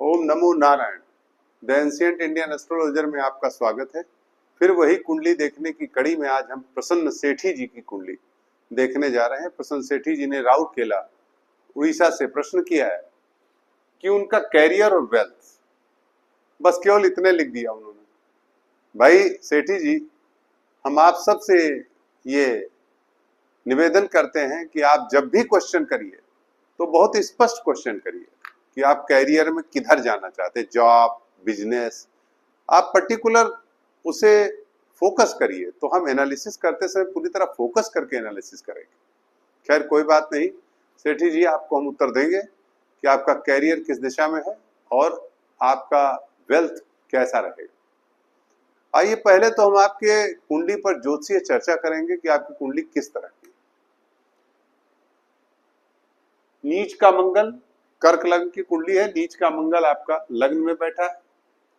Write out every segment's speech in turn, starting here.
Om NaMo Narayan. The ancient Indian astrologer में आपका स्वागत है। फिर वही कुंडली देखने की कड़ी में आज हम प्रसन्न सेठी जी की कुंडली देखने जा रहे हैं। प्रसन्न सेठी जी ने राउरकेला उड़ीसा से प्रश्न किया है कि उनका कैरियर और वेल्थ, बस केवल इतने लिख दिया उन्होंने। भाई सेठी जी, हम आप सबसे ये निवेदन करते हैं कि आप जब भी क्वेश्चन करिए तो बहुत स्पष्ट क्वेश्चन करिए कि आप कैरियर में किधर जाना चाहते हैं, जॉब, बिजनेस, आप पर्टिकुलर उसे फोकस करिए। तो हम एनालिसिस करते समय पूरी तरह फोकस करके एनालिसिस करेंगे। खैर कोई बात नहीं सेठी जी, आपको हम उत्तर देंगे कि आपका कैरियर किस दिशा में है और आपका वेल्थ कैसा रहेगा। आइए पहले तो हम आपके कुंडली पर ज्योतिषीय चर्चा करेंगे कि आपकी कुंडली किस तरह की। नीच का मंगल, कर्क लग्न की कुंडली है। नीच का मंगल आपका लग्न में बैठा है।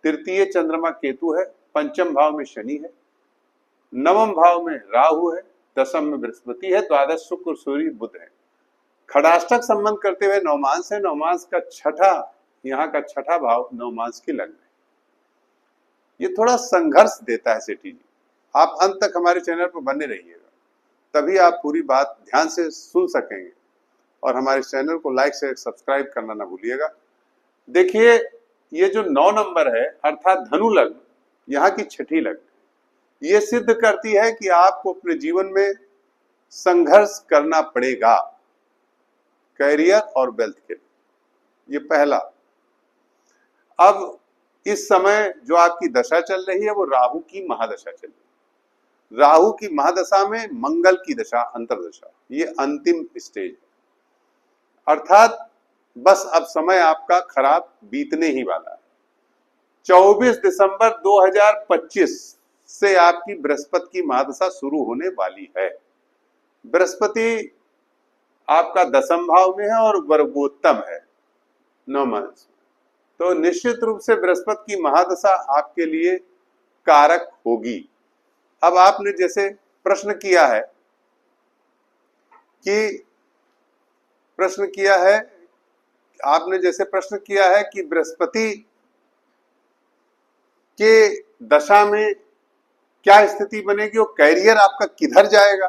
तृतीय चंद्रमा केतु है। पंचम भाव में शनि है। नवम भाव में राहु है। दशम में बृहस्पति है। द्वादश शुक्र सूर्य बुध है। खडाष्टक संबंध करते हुए नवमांश है। नवमांश का छठा, यहाँ का छठा भाव नवमांश की लग्न है। ये थोड़ा संघर्ष देता है सेठी जी। आप अंत तक हमारे चैनल पर बने रहिएगा, तभी आप पूरी बात ध्यान से सुन सकेंगे। और हमारे चैनल को लाइक शेयर सब्सक्राइब करना ना भूलिएगा। देखिए ये जो 9 नंबर है अर्थात धनु लग्न, यहाँ की छठी लग्न, ये सिद्ध करती है कि आपको अपने जीवन में संघर्ष करना पड़ेगा कैरियर और वेल्थ के लिए। ये पहला। अब इस समय जो आपकी दशा चल रही है वो राहु की महादशा चल रही है। राहु की महादशा में मंगल की दशा, अंतरदशा, ये अंतिम स्टेज है। अर्थात बस अब समय आपका खराब बीतने ही वाला है। 24 दिसंबर 2025 से आपकी बृहस्पति की महादशा शुरू होने वाली है। बृहस्पति आपका दशम भाव में है और वर्गोत्तम है नवमांश। तो निश्चित रूप से बृहस्पति की महादशा आपके लिए कारक होगी। अब आपने जैसे प्रश्न किया है कि बृहस्पति के दशा में क्या स्थिति बनेगी और कैरियर आपका किधर जाएगा।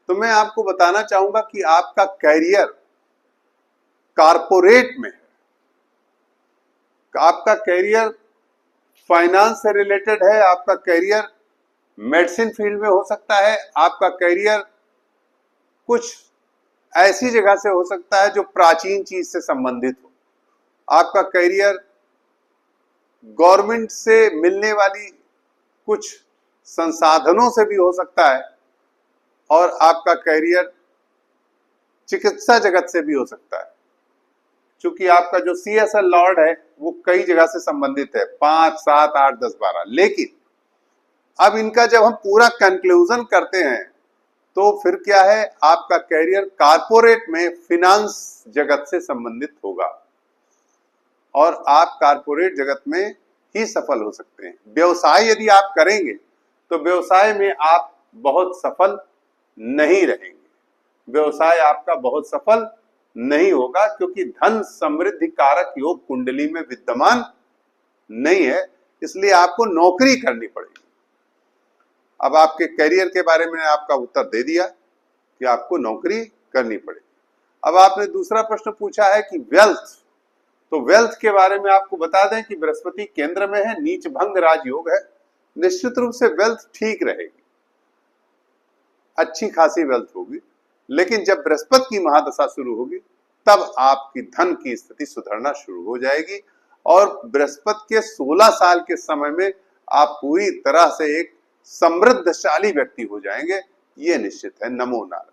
तो मैं आपको बताना चाहूंगा कि आपका कैरियर कारपोरेट में है। आपका कैरियर फाइनेंस से रिलेटेड है। आपका कैरियर मेडिसिन फील्ड में हो सकता है। आपका कैरियर कुछ ऐसी जगह से हो सकता है जो प्राचीन चीज से संबंधित हो। आपका कैरियर गवर्नमेंट से मिलने वाली कुछ संसाधनों से भी हो सकता है और आपका कैरियर चिकित्सा जगत से भी हो सकता है। क्योंकि आपका जो CSL लॉर्ड है वो कई जगह से संबंधित है, 5, 7, 8, 10, 12। लेकिन अब इनका जब हम पूरा कंक्लूजन करते हैं तो फिर क्या है, आपका कैरियर कारपोरेट में फिनांस जगत से संबंधित होगा और आप कारपोरेट जगत में ही सफल हो सकते हैं। व्यवसाय यदि आप करेंगे तो व्यवसाय में आप बहुत सफल नहीं रहेंगे। व्यवसाय आपका बहुत सफल नहीं होगा क्योंकि धन समृद्धि कारक योग कुंडली में विद्यमान नहीं है, इसलिए आपको नौकरी करनी पड़ेगी। अब आपके कैरियर के बारे में आपका उत्तर दे दिया कि आपको नौकरी करनी पड़ेगी। अब आपने दूसरा प्रश्न पूछा है कि वेल्थ। तो वेल्थ के बारे में आपको बता दें कि बृहस्पति केंद्र में है, नीच भंग राजयोग है। निश्चित रूप से वेल्थ ठीक रहेगी, अच्छी खासी वेल्थ होगी। लेकिन जब बृहस्पति की महादशा शुरू होगी तब आपकी धन की स्थिति सुधरना शुरू हो जाएगी और बृहस्पति के 16 साल के समय में आप पूरी तरह से एक समृद्धशाली व्यक्ति हो जाएंगे। ये निश्चित है। नमो नारायण।